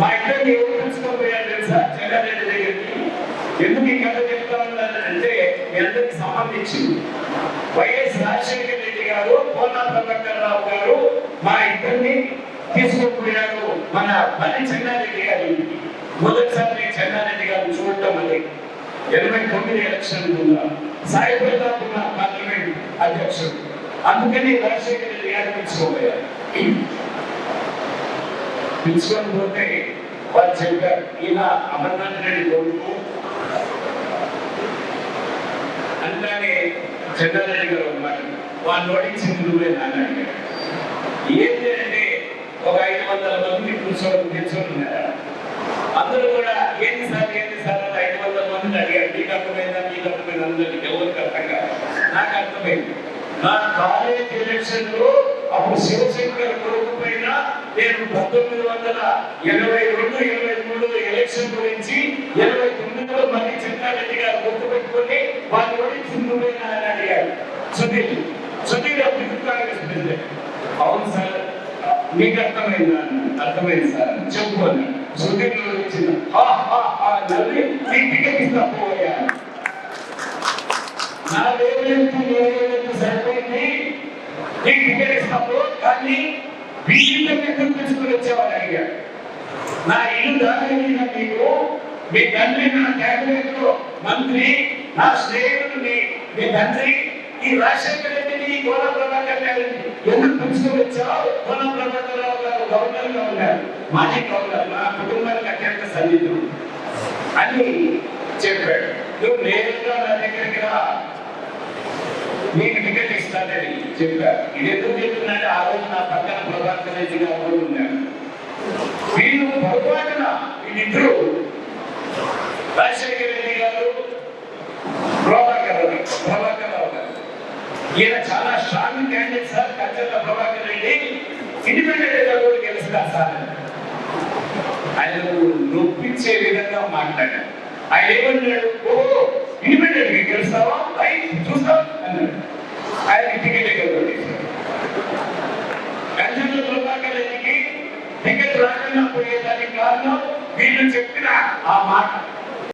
మా ఇద్దరిని ఎవరు తెలుసుకోబోయారు తెలుసా జగన్రెడ్డి దగ్గరికి. ఎందుకు ఈ కథ చెప్తా ఉన్నానంటే మీ అందరికి సంబంధించింది. వైఎస్ రాజశేఖర రెడ్డి గారు, కోన ప్రభాకర్ రావు గారు మా ఇద్దరిని తీసుకుపోయారు మన మల్లి చెన్నారెడ్డి గారి. మొదటిసారి నేను చెన్నారెడ్డి గారిని చూడటం అది 89 ఎలక్షన్ సాయి ప్రతాప్ ఉన్న పార్లమెంట్ అధ్యక్షుడు. అందుకని రాజశేఖర రెడ్డి గారు తీసుకోబోయారు. పిలుచుకొని పోతే వాళ్ళు చెప్పారు, ఈయన అమర్నాథ్ రెడ్డి కొడుకు అంటానే చెన్నారెడ్డి గారు అన్నమాట. వాళ్ళు ఓడించింది నువ్వే నాన్న అడిగారు. ఏంటి అంటే ఒక 500 మంది కూర్చొని ఉన్నారా, అందరూ కూడా ఏంటి సార్ 500 మందిని అడిగారు. నీకు అర్థమైందా అందరికి ఎవరికి అర్థం కాదు. నాకు అర్థమైంది. నా కాలేజ్ ఎలక్షన్ లో అప్పుడు శివశంకర్ కొడుకు పైన నేను 1982, 23 ఎలక్షన్ గురించి 89లో మళ్ళీ చెన్నారెడ్డి గారు గుర్తుపెట్టుకొని వాళ్ళు ఓడించింది నువ్వేనా అని అడిగారు. సుధీర్ అప్పుడు కాంగ్రెస్ ప్రెసిడెంట్. అవును సార్ మీకు అర్థమైందా? అర్థమైంది సార్ చెప్పుకోండి. సుధీర్ వచ్చింది నవ్వి నీకు టికెట్ ఇస్తా పోయా. నా వేలు సరిపోయింది, నీకు టికెట్ ఇస్తాము. కానీ వీళ్ళని ఎక్కడ తెచ్చుకొని వచ్చేవాళ్ళు అడిగారు. నా ఇల్లు దాకా మీకు మీ తండ్రి నా క్యాబినెట్ లో మంత్రి, నా స్నేహితుడు మీ తండ్రి ఈ రాజశేఖర రెడ్డిని కోన ప్రభాకర్ గారిని ఎందుకు తెచ్చుకొని వచ్చావు? కోన ప్రభాకర్ రావు గారు గవర్నర్ గా ఉన్నారు, మాజీ గవర్నర్, నా కుటుంబానికి అత్యంత సన్నిహితుడు అని చెప్పాడు. నువ్వు నేరుగా నా దగ్గరికి రా, నీకు టికెట్ ఇస్తానని చెప్పారు. ఇది ఎందుకు చెప్తున్నాంటే ఆ రోజు నా పక్కన ప్రభాకర్ రెడ్డి గారు ఉన్నారు. వీళ్ళు పొరపాటున వీళ్ళిద్దరూ రాజశేఖర రెడ్డి గారు, ప్రభాకర్ రావు గారు, ఈయన చాలా strong candidate sir. Kacharla Prabhakar Reddy independent గా కూడా గెలుస్తా సార్ ఆయన నొప్పించే విధంగా మాట్లాడారు. ఆయన ఏమన్నాడు, ఓహో ఇండిపెండెంట్ గా గెలుస్తావా చూస్తావు అన్నాడు. ఆయన టికెట్ కొట్టేశాడు. కచ్చర్ల ప్రభాకర్ రెడ్డికి టికెట్ రాకుండా పోయేదానికి కారణం వీళ్ళు చెప్పిన ఆ మాట.